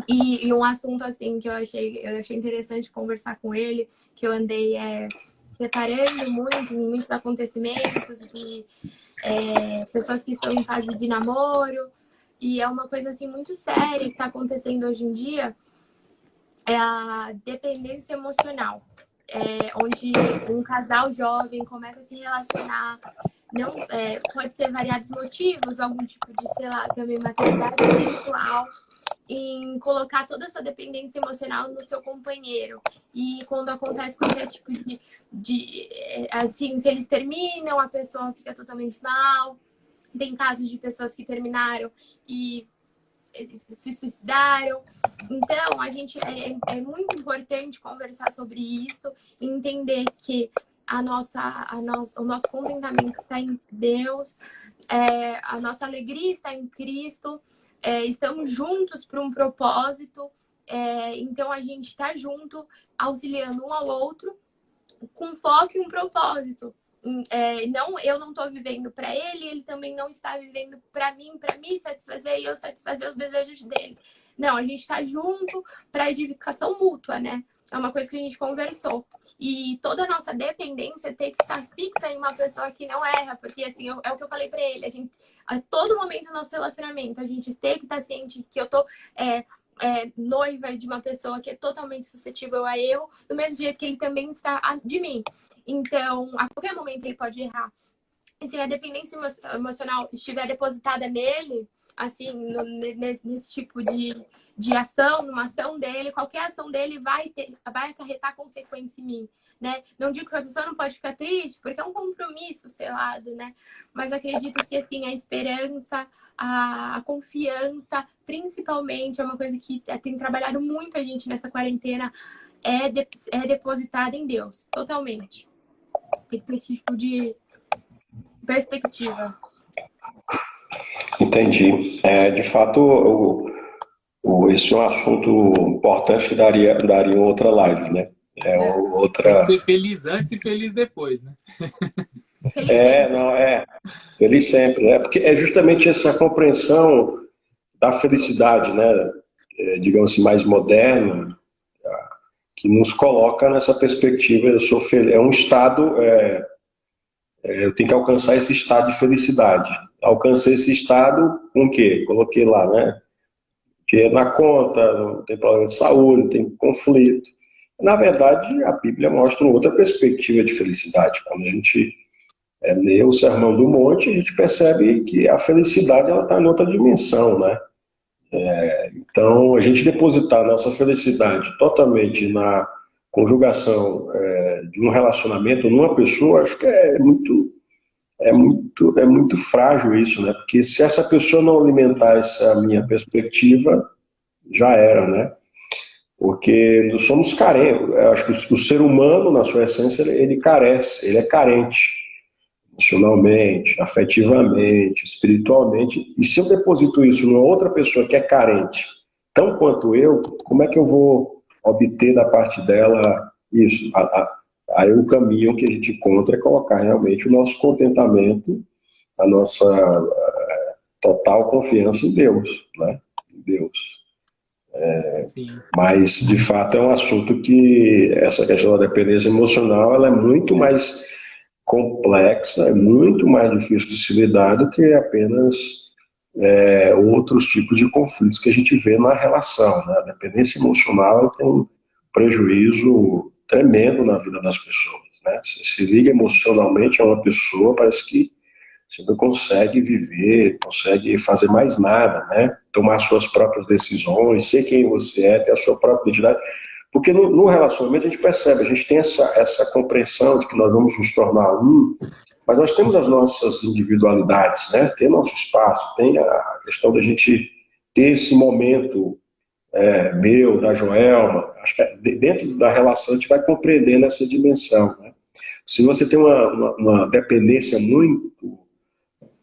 E um assunto assim que eu achei interessante conversar com ele, que eu andei preparando muitos acontecimentos de pessoas que estão em fase de namoro. E é uma coisa assim muito séria que está acontecendo hoje em dia, é a dependência emocional, onde um casal jovem começa a se relacionar, não pode ser variados motivos, algum tipo de, sei lá, também maturidade espiritual, em colocar toda essa dependência emocional no seu companheiro. E quando acontece qualquer tipo de assim, se eles terminam, a pessoa fica totalmente mal. Tem casos de pessoas que terminaram e se suicidaram. Então, a gente é muito importante conversar sobre isso, entender que o nosso contentamento está em Deus, a nossa alegria está em Cristo, estamos juntos para um propósito, então a gente está junto, auxiliando um ao outro, com foco e um propósito. Eu não estou vivendo para ele também não está vivendo para mim, me satisfazer e eu satisfazer os desejos dele. Não, a gente está junto para edificação mútua, né? É uma coisa que a gente conversou. E toda a nossa dependência tem que estar fixa em uma pessoa que não erra, porque assim, é o que eu falei para ele, a todo momento do nosso relacionamento, a gente tem que estar ciente que eu tô noiva de uma pessoa que é totalmente suscetível a eu, do mesmo jeito que ele também está de mim. Então, a qualquer momento ele pode errar. E se a dependência emocional estiver depositada nele, assim, nesse tipo de ação, numa ação dele, qualquer ação dele vai acarretar consequência em mim, né? Não digo que a pessoa não pode ficar triste, porque é um compromisso selado, né? Mas acredito que, assim, a esperança, a confiança, principalmente, é uma coisa que tem trabalhado muito a gente nessa quarentena, é depositada em Deus, totalmente. Tem que ter esse tipo de perspectiva. Entendi. De fato, esse é um assunto importante que daria outra live, né? Tem Outra. que ser feliz antes e feliz depois, né? Feliz sempre. Não, feliz sempre, né? Porque é justamente essa compreensão da felicidade, né? Digamos assim, mais moderna, que nos coloca nessa perspectiva. Eu sou feliz. É um estado. Eu tenho que alcançar esse estado de felicidade. Alcancei esse estado com o quê? Coloquei lá, né? Dinheiro na conta, não tem problema de saúde, não tem conflito. Na verdade, a Bíblia mostra outra perspectiva de felicidade. Quando a gente lê o Sermão do Monte, a gente percebe que a felicidade está em outra dimensão, né? Então, a gente depositar nossa felicidade totalmente na conjugação de um relacionamento numa pessoa, acho que é muito frágil isso, né? Porque se essa pessoa não alimentar essa minha perspectiva, já era, né? Porque nós somos carentes. Eu acho que o ser humano, na sua essência, ele carece, ele é carente, emocionalmente, afetivamente, espiritualmente. E se eu deposito isso numa outra pessoa que é carente, tão quanto eu, como é que eu vou obter da parte dela isso? Aí o caminho que a gente encontra é colocar realmente o nosso contentamento, a nossa total confiança em Deus, né? Em Deus. Mas, de fato, é um assunto que essa questão da dependência emocional ela é muito mais complexa, é muito mais difícil de se lidar do que apenas outros tipos de conflitos que a gente vê na relação, né? A dependência emocional tem um prejuízo tremendo na vida das pessoas, né? Você se liga emocionalmente a uma pessoa, parece que você não consegue viver, consegue fazer mais nada, né? Tomar suas próprias decisões, ser quem você é, ter a sua própria identidade. Porque no relacionamento a gente percebe, a gente tem essa compreensão de que nós vamos nos tornar um, mas nós temos as nossas individualidades, né? Tem nosso espaço, tem a questão da gente ter esse momento meu, da Joelma. Acho que dentro da relação a gente vai compreendendo essa dimensão, né? Se você tem uma dependência muito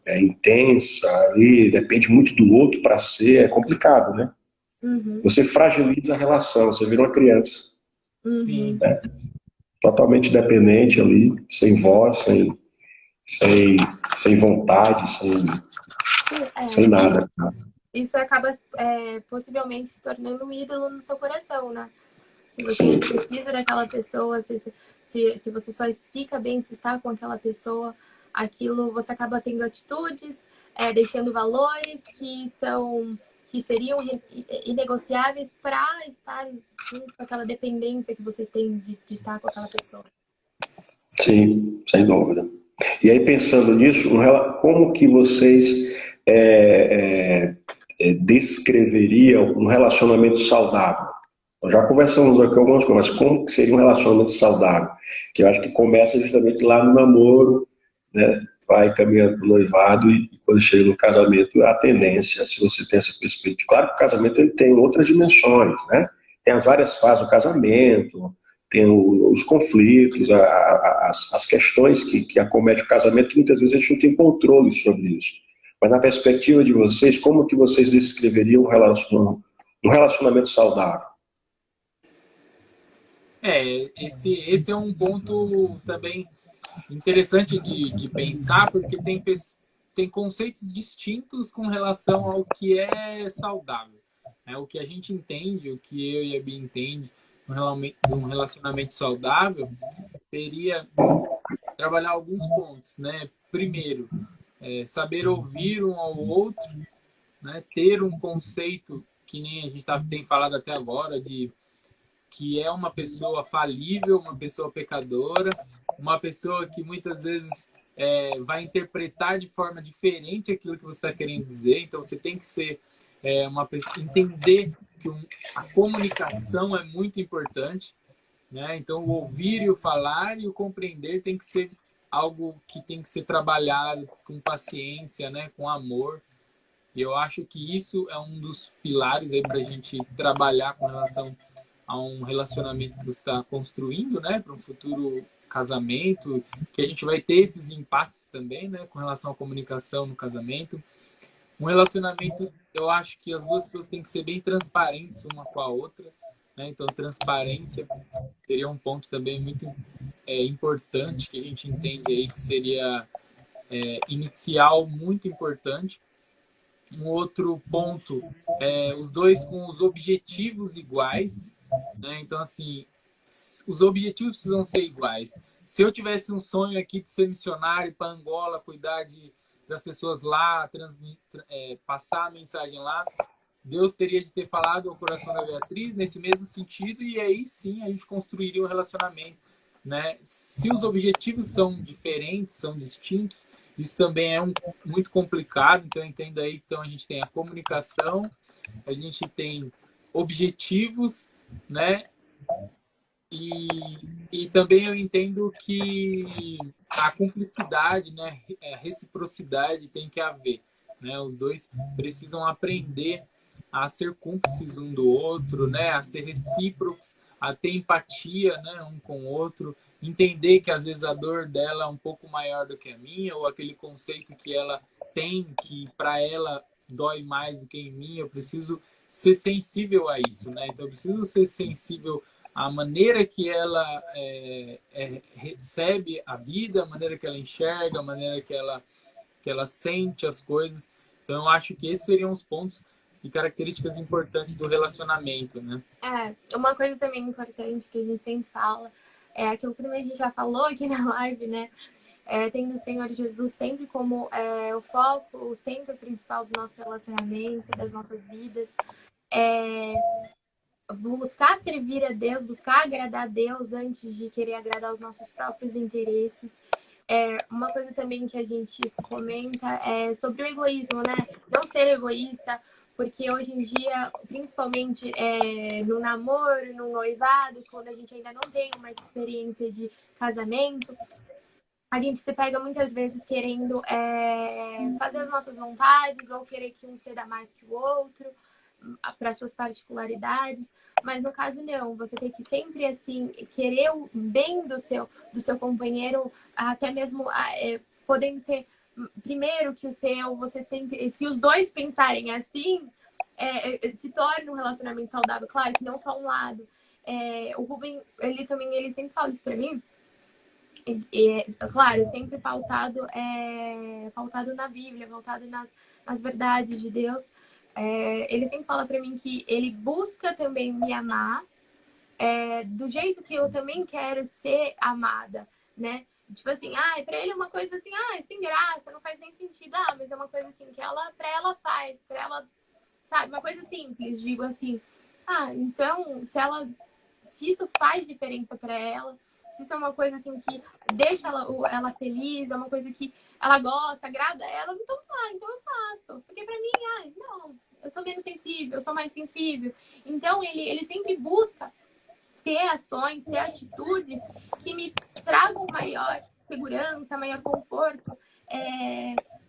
intensa, ali, depende muito do outro para ser, é complicado, né? Uhum. Você fragiliza a relação, você vira uma criança. Sim. Né? Totalmente dependente ali, sem voz, sem vontade, sem nada. Isso acaba possivelmente se tornando um ídolo no seu coração, né? Se você precisa daquela pessoa, se você só fica bem se está com aquela pessoa, aquilo você acaba tendo atitudes, deixando valores que seriam inegociáveis para estar junto com aquela dependência que você tem de estar com aquela pessoa. Sim, sem dúvida. E aí, pensando nisso, como que vocês descreveriam um relacionamento saudável? Nós já conversamos aqui algumas coisas, mas como que seria um relacionamento saudável? Que eu acho que começa justamente lá no namoro, né? Vai caminhando para o noivado e quando chega no casamento, a tendência, se você tem essa perspectiva. Claro que o casamento ele tem outras dimensões, né? Tem as várias fases do casamento, tem os conflitos, as questões que acometem o casamento, que muitas vezes a gente não tem controle sobre isso. Mas na perspectiva de vocês, como que vocês descreveriam um relacionamento saudável? Esse é um ponto também interessante de pensar, porque tem conceitos distintos com relação ao que é saudável. O que a gente entende, o que eu e a Bia entende de um relacionamento saudável seria trabalhar alguns pontos, né? Primeiro, saber ouvir um ao outro, né? Ter um conceito que nem a gente tem falado até agora, que é uma pessoa falível, uma pessoa pecadora, uma pessoa que muitas vezes vai interpretar de forma diferente aquilo que você está querendo dizer. Então, você tem que ser uma pessoa, entender que a comunicação é muito importante, né? Então, o ouvir e o falar e o compreender tem que ser algo que tem que ser trabalhado com paciência, né? Com amor. E eu acho que isso é um dos pilares aí para a gente trabalhar com relação a um relacionamento que você está construindo, né? Para um futuro casamento, que a gente vai ter esses impasses também, né? Com relação à comunicação no casamento. Um relacionamento, eu acho que as duas pessoas têm que ser bem transparentes uma com a outra, né? Então, transparência seria um ponto também muito importante, que a gente entende aí que seria inicial, muito importante. Um outro ponto os dois com os objetivos iguais, né? Então, assim, os objetivos precisam ser iguais. Se eu tivesse um sonho aqui de ser missionário para Angola, cuidar das pessoas lá, passar a mensagem lá, Deus teria de ter falado ao coração da Beatriz nesse mesmo sentido, e aí sim a gente construiria um relacionamento, né? Se os objetivos são diferentes, são distintos, isso também é muito complicado. Então, entenda aí, então a gente tem a comunicação, a gente tem objetivos, né? E também eu entendo que a cumplicidade, né? A reciprocidade tem que haver, né? Os dois precisam aprender a ser cúmplices um do outro, né? A ser recíprocos, a ter empatia, né? Um com o outro, entender que às vezes a dor dela é um pouco maior do que a minha, ou aquele conceito que ela tem, que para ela dói mais do que em mim. Eu preciso ser sensível a isso, né? Então eu preciso ser sensível à maneira que ela recebe a vida, a maneira que ela enxerga, a maneira que ela sente as coisas. Então eu acho que esses seriam os pontos e características importantes do relacionamento, né? Uma coisa também importante que a gente sempre fala é aquilo que também a gente já falou aqui na live, né? Tendo o Senhor Jesus sempre como o foco, o centro principal do nosso relacionamento, das nossas vidas. Buscar servir a Deus, buscar agradar a Deus antes de querer agradar os nossos próprios interesses. Uma coisa também que a gente comenta é sobre o egoísmo, né? Não ser egoísta, porque hoje em dia, principalmente no namoro, no noivado, quando a gente ainda não tem uma experiência de casamento, a gente se pega muitas vezes querendo fazer as nossas vontades, ou querer que um ceda mais que o outro, para suas particularidades. Mas no caso não, você tem que sempre assim querer o bem do seu companheiro, até mesmo podendo ser primeiro que o seu. Você tem, se os dois pensarem assim, se torna um relacionamento saudável. Claro que não só um lado. O Rubem, ele sempre fala isso para mim. Claro, sempre pautado na Bíblia, pautado nas verdades de Deus. Ele sempre fala para mim que ele busca também me amar do jeito que eu também quero ser amada, né? Tipo assim, pra ele é uma coisa assim, sem graça, não faz nem sentido. Mas é uma coisa assim que pra ela faz, pra ela, sabe? Uma coisa simples, digo assim. Então, se isso faz diferença pra ela, se isso é uma coisa assim que deixa ela feliz, é uma coisa que ela gosta, agrada ela, então eu faço. Porque pra mim, não, eu sou menos sensível, eu sou mais sensível. Então, ele sempre busca ter ações, ter atitudes que me tragam maior segurança, maior conforto,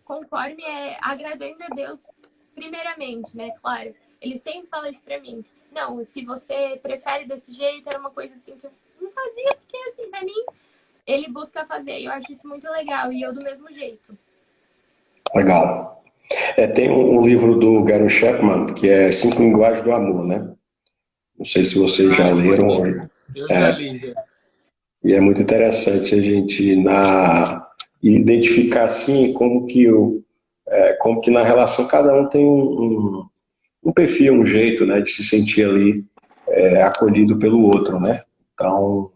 conforme agradando a Deus primeiramente, né? Claro, ele sempre fala isso pra mim. Não, se você prefere desse jeito, era uma coisa assim que eu não fazia, porque assim, pra mim, ele busca fazer. E eu acho isso muito legal, e eu do mesmo jeito. Legal. Tem um livro do Gary Chapman, que é 5 Linguagens do Amor, né? Não sei se vocês já leram. Eu já li, já. E é muito interessante a gente identificar assim como que na relação cada um tem um perfil, um jeito, né, de se sentir ali acolhido pelo outro, né? Então,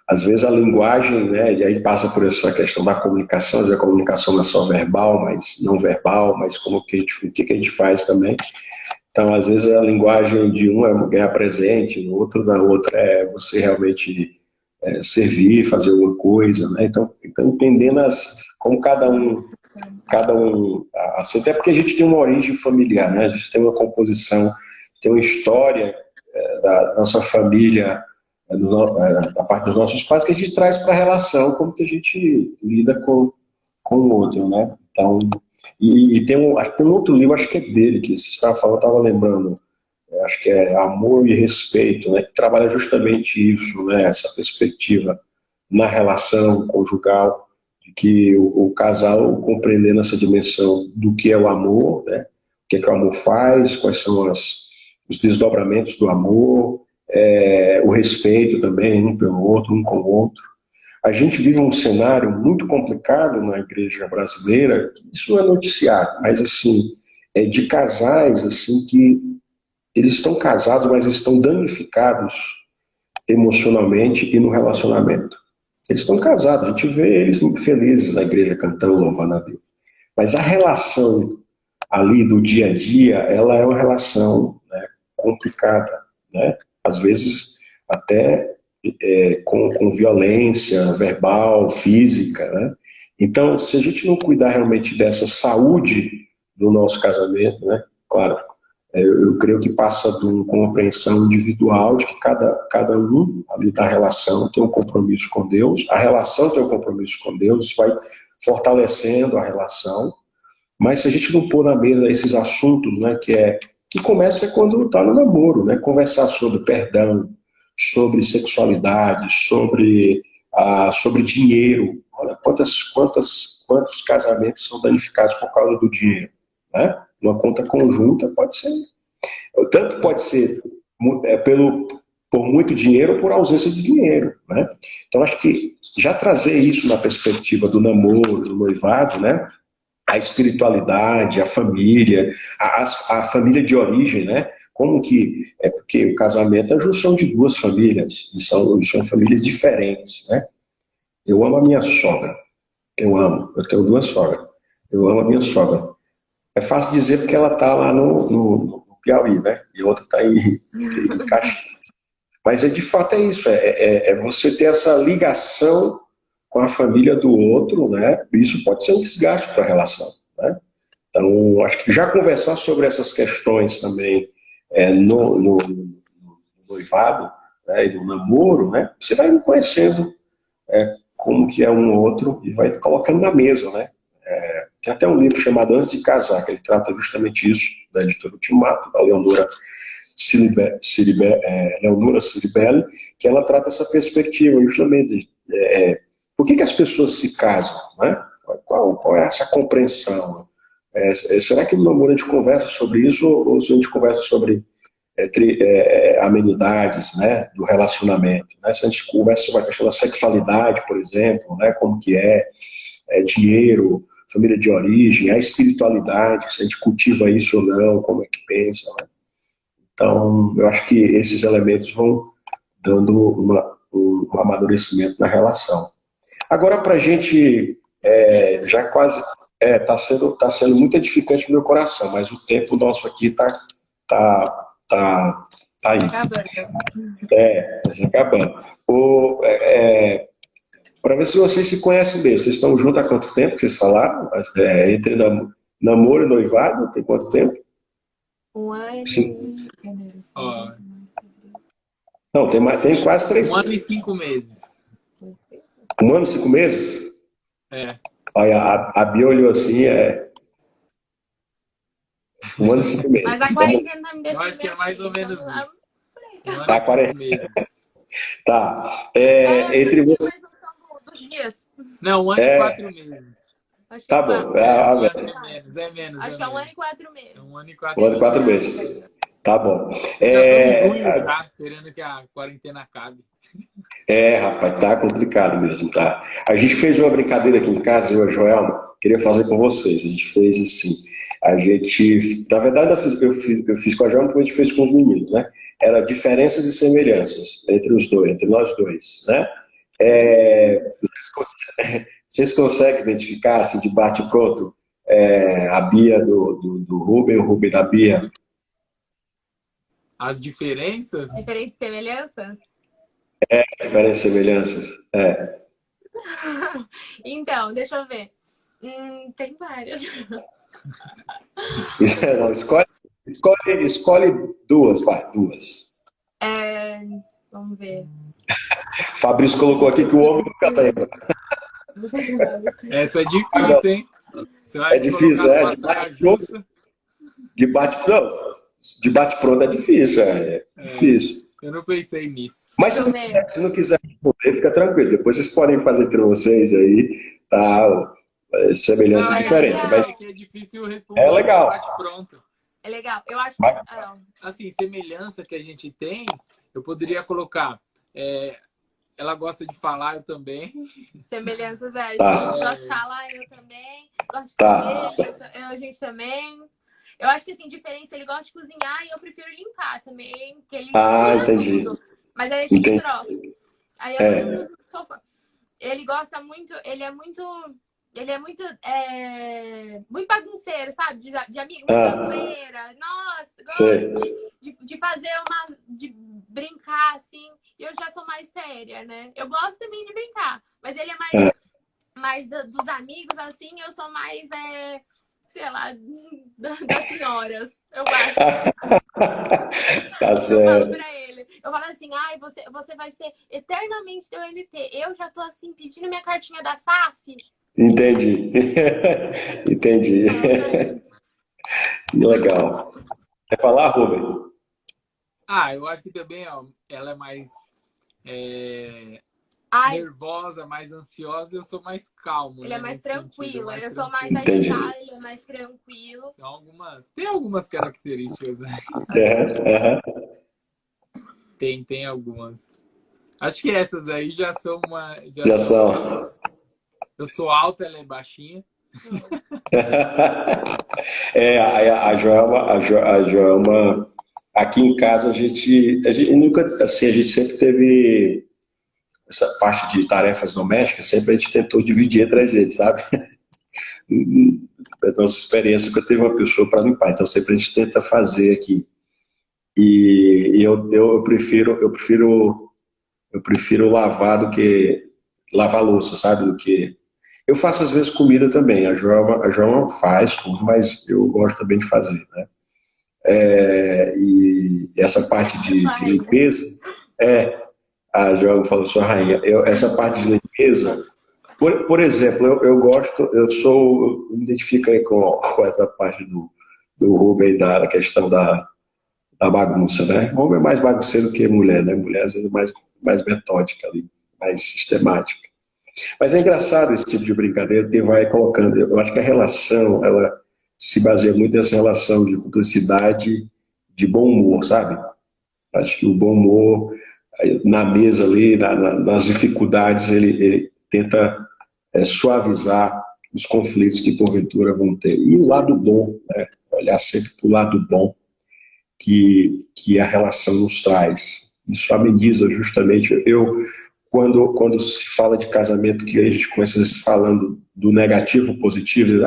às vezes a linguagem, né, e aí passa por essa questão da comunicação. Às vezes a comunicação não é só verbal, mas não verbal, mas o que a gente faz também. Então, às vezes a linguagem de um é ganhar presente, no outro, da outra é você realmente servir, fazer alguma coisa, né? Então entendendo como cada um, assim, até porque a gente tem uma origem familiar, né? A gente tem uma composição, tem uma história da nossa família, da parte dos nossos pais, que a gente traz para a relação, como que a gente lida com o outro, né? Então, acho que tem um outro livro, acho que é dele, que você estava falando, eu estava lembrando, acho que é Amor e Respeito, né? Que trabalha justamente isso, né? Essa perspectiva na relação conjugal, de que o casal compreendendo essa dimensão do que é o amor, né? O que é que o amor faz, quais são os desdobramentos do amor, o respeito também um pelo outro, um com o outro. A gente vive um cenário muito complicado na igreja brasileira, isso não é noticiado, mas assim, de casais assim que eles estão casados, mas estão danificados emocionalmente e no relacionamento. Eles estão casados, a gente vê eles muito felizes na igreja cantando, louvando a Deus. Mas a relação ali do dia a dia, ela é uma relação, né, complicada, né? Às vezes até com violência verbal, física, né? Então, se a gente não cuidar realmente dessa saúde do nosso casamento, né? Claro, eu creio que passa de uma compreensão individual de que cada um ali da relação tem um compromisso com Deus, a relação tem um compromisso com Deus, isso vai fortalecendo a relação, mas se a gente não pôr na mesa esses assuntos, né, que começa quando está no namoro, né, conversar sobre perdão, sobre sexualidade, sobre dinheiro. Olha quantos casamentos são danificados por causa do dinheiro, né? Uma conta conjunta pode ser, tanto pode ser por muito dinheiro ou por ausência de dinheiro, né? Então acho que já trazer isso na perspectiva do namoro, do noivado, né? A espiritualidade, a família, a família de origem, né? Como que porque o casamento é a junção de duas famílias, e são famílias diferentes, né? Eu amo a minha sogra, eu tenho duas sogras, eu amo a minha sogra. É fácil dizer porque ela está lá no Piauí, né? E a outra está em Caxias. Mas de fato é isso, é você ter essa ligação com a família do outro, né? Isso pode ser um desgaste para a relação, né? Então, acho que já conversar sobre essas questões também no noivado, né, e no namoro, né? Você vai conhecendo como que é um outro e vai colocando na mesa, né? Tem até um livro chamado Antes de Casar, que ele trata justamente isso, da editora Ultimato, da Leonora Ciribelli, que ela trata essa perspectiva justamente por que as pessoas se casam, né? Qual é essa compreensão? Será que no namoro a gente conversa sobre isso ou se a gente conversa sobre amenidades, né, do relacionamento, né? Se a gente conversa sobre a questão da sexualidade, por exemplo, né, como que dinheiro, família de origem, a espiritualidade, se a gente cultiva isso ou não, como é que pensa, né? Então, eu acho que esses elementos vão dando um amadurecimento na relação. Agora, para a gente, já quase, está sendo muito edificante no meu coração, mas o tempo nosso aqui está aí. Está acabando. Para ver se vocês se conhecem bem, vocês estão juntos há quanto tempo, que vocês falaram? Entre namoro e noivado, tem quanto tempo? Um ano. Sim. Não, tem quase 3 anos. 1 ano e 5 meses. 1 ano e 5 meses? Olha, a Bia olhou assim, 1 ano e 5 meses. Mas a quarentena me deixou. Eu acho que é mais ou menos isso. 1 ano Tá, e 5 meses. Tá. Entre vocês. Dos dias. Não, 1 ano e 4 meses. Acho que Tá bom. É menos. Acho que é 1 ano e 4 meses. 1 ano e 4 1 ano e 4 meses. Tá bom. Já tô em junho já, esperando que a quarentena acabe. Rapaz, tá complicado mesmo, tá? A gente fez uma brincadeira aqui em casa, eu e a Joelma, queria fazer com vocês. A gente fez assim. Na verdade, eu fiz com a Joelma, porque a gente fez com os meninos, né? Era diferenças e semelhanças entre nós dois, né? Vocês conseguem identificar, assim, de bate-pronto, a Bia do Rubem, o Rubem da Bia? As diferenças? Diferenças e semelhanças? Diferenças e semelhanças. Então, deixa eu ver. Tem várias. Não, escolhe duas, vai, duas. Vamos ver. Fabrício colocou aqui que o homem nunca lembra. Essa é difícil, hein? Você vai difícil, colocar numa saia justa. De bate-pronto é difícil, difícil. Eu não pensei nisso. Mas se não quiser responder, fica tranquilo. Depois vocês podem fazer entre vocês aí, tá? Semelhanças diferentes. Mas é difícil responder. É legal. Bate-pronto. É legal. Eu acho Assim, semelhança que a gente tem, eu poderia colocar. Ela gosta de falar, eu também. Semelhanças, A gente Tá. gosta de falar, eu também. Gosto de comer, a gente também. Eu acho que, assim, diferença, ele gosta de cozinhar e eu prefiro limpar também. Que ele entendi. tudo. Mas aí a gente troca. Aí eu sou fã. Ele gosta muito, ele é muito muito bagunceiro, sabe? De amigo, muita zoeira. Nossa, gosto de fazer de brincar, assim. E eu já sou mais séria, né? Eu gosto também de brincar, mas ele é mais dos amigos, assim, eu sou mais, sei lá, das senhoras. Eu acho. Tá certo. Eu falo pra ele. Eu falo assim, você vai ser eternamente teu MP. Eu já tô, assim, pedindo minha cartinha da SAF. Entendi. Entendi. Legal. Quer falar, Rubem? Eu acho que também, ela é mais nervosa, mais ansiosa, eu sou mais calmo. Ele é mais tranquilo, eu sou mais Entendi. agitada, ele é mais tranquilo. Tem algumas características, né? Tem algumas. Acho que essas aí já são Já são. Eu sou alta, ela é baixinha. A Joelma, aqui em casa a gente nunca, assim, a gente sempre teve essa parte de tarefas domésticas, sempre a gente tentou dividir entre a gente, sabe? Da nossa experiência, que eu teve uma pessoa para limpar, então sempre a gente tenta fazer aqui. E eu prefiro lavar do que lavar louça, sabe? Do que eu faço às vezes comida também. A Joelma faz tudo, mas eu gosto também de fazer, né? E essa parte de limpeza, a Joelma falou, sua rainha, essa parte de limpeza, por exemplo, eu gosto, eu me identifico aí com essa parte do Rubem, da questão da bagunça, né? O homem é mais bagunceiro que mulher, né? Mulher às vezes é mais metódica ali, mais sistemática. Mas é engraçado esse tipo de brincadeira que vai colocando. Eu acho que a relação, ela se baseia muito nessa relação de cumplicidade, de bom humor, sabe? Acho que o bom humor, na mesa ali, nas dificuldades, ele tenta suavizar os conflitos que porventura vão ter. E o lado bom, né? Olhar sempre para o lado bom que a relação nos traz. Isso ameniza justamente. Quando se fala de casamento, que a gente começa falando do negativo positivo,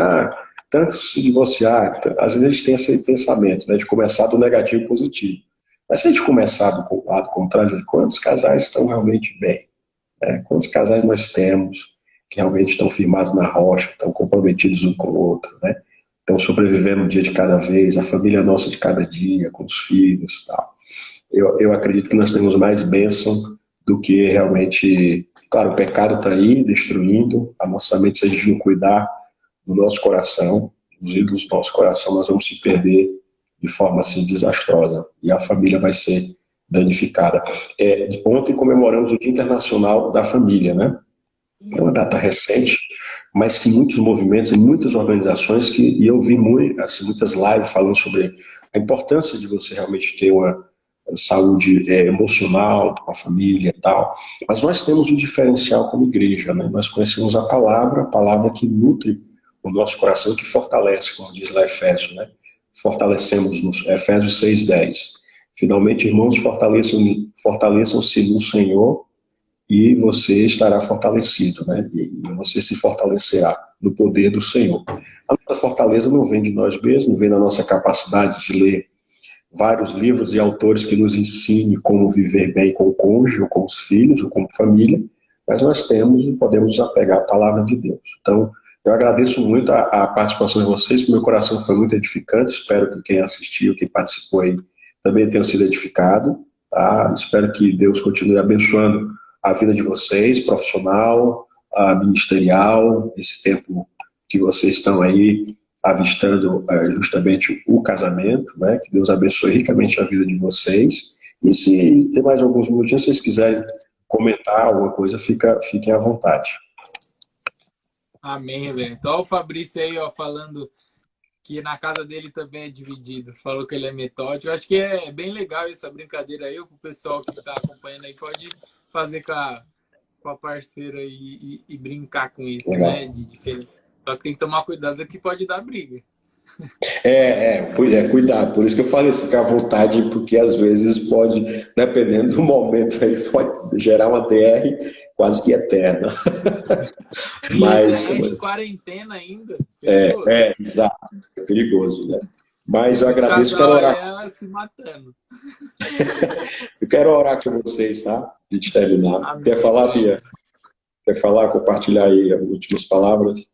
tanto se divorciar, às vezes a gente tem esse pensamento, né, de começar do negativo positivo. Mas se a gente começar do lado contrário, quantos casais estão realmente bem? Né? Quantos casais nós temos que realmente estão firmados na rocha, estão comprometidos um com o outro, né? Estão sobrevivendo um dia de cada vez, a família nossa de cada dia, com os filhos e tal. Eu acredito que nós temos mais bênção do que realmente... Claro, o pecado está aí, destruindo a nossa mente. Se a gente não cuidar do nosso coração, dos ídolos do nosso coração, nós vamos se perder de forma assim desastrosa. E a família vai ser danificada. Ontem comemoramos o Dia Internacional da Família, né? É uma data recente, mas que muitos movimentos e muitas organizações, e eu vi muitas lives falando sobre a importância de você realmente ter uma saúde emocional com a família e tal. Mas nós temos um diferencial como igreja, né? Nós conhecemos a palavra que nutre o nosso coração, que fortalece, como diz lá Efésios, né? Fortalecemos nos Efésios 6:10. Finalmente, irmãos, fortaleçam-se no Senhor e você estará fortalecido, né? E você se fortalecerá no poder do Senhor. A nossa fortaleza não vem de nós mesmos, não vem da nossa capacidade de ler vários livros e autores que nos ensinem como viver bem com o cônjuge, ou com os filhos, ou com a família, mas nós temos e podemos nos apegar à palavra de Deus. Então, eu agradeço muito a participação de vocês, que meu coração foi muito edificante, espero que quem assistiu, quem participou aí, também tenha sido edificado, tá? Espero que Deus continue abençoando a vida de vocês, profissional, ministerial, esse tempo que vocês estão aí avistando justamente o casamento, né? Que Deus abençoe ricamente a vida de vocês. E se tem mais alguns minutinhos, se vocês quiserem comentar alguma coisa, fiquem à vontade. Amém, velho. Então o Fabrício aí, ó, falando que na casa dele também é dividido. Falou que ele é metódico. Eu acho que é bem legal essa brincadeira aí. O pessoal que está acompanhando aí pode fazer com a parceira e brincar com isso, legal, né? De diferente. Só que tem que tomar cuidado que pode dar briga. Cuidado. Por isso que eu falei, ficar à vontade, porque às vezes pode, dependendo do momento, aí pode gerar uma DR quase que eterna. Mas em quarentena ainda. Exato. É perigoso, né? Mas eu agradeço, quero orar. Se matando. Eu quero orar com vocês, tá? De terminar. Amém. Quer falar, Bia? Quer falar, compartilhar aí as últimas palavras?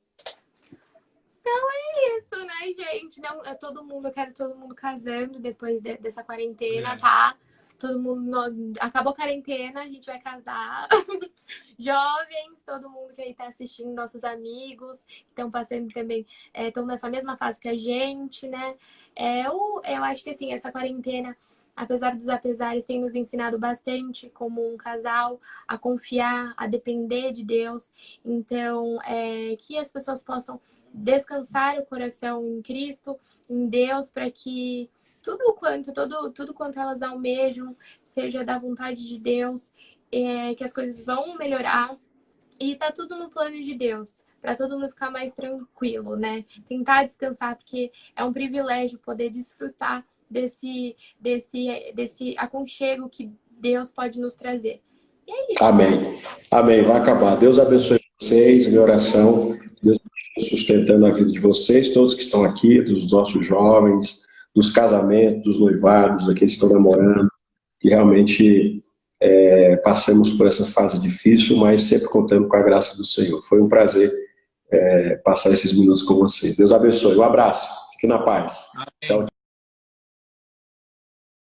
Então é isso, né, gente? Não, eu quero todo mundo casando depois dessa quarentena, tá? Todo mundo, acabou a quarentena, a gente vai casar. Jovens, todo mundo que aí tá assistindo, nossos amigos, que estão passando também, estão nessa mesma fase que a gente, né? Eu acho que assim, essa quarentena, apesar dos apesares, tem nos ensinado bastante como um casal a confiar, a depender de Deus. Então, que as pessoas possam descansar o coração em Cristo, em Deus, para que tudo quanto elas almejam seja da vontade de Deus, que as coisas vão melhorar e tá tudo no plano de Deus, para todo mundo ficar mais tranquilo, né? Tentar descansar, porque é um privilégio poder desfrutar desse aconchego que Deus pode nos trazer. E é isso. Amém. Vai acabar. Deus abençoe vocês, minha oração. Deus sustentando a vida de vocês, todos que estão aqui, dos nossos jovens, dos casamentos, dos noivados, daqueles que estão namorando, que realmente passamos por essa fase difícil, mas sempre contando com a graça do Senhor. Foi um prazer passar esses minutos com vocês. Deus abençoe. Um abraço. Fique na paz. Amém. Tchau.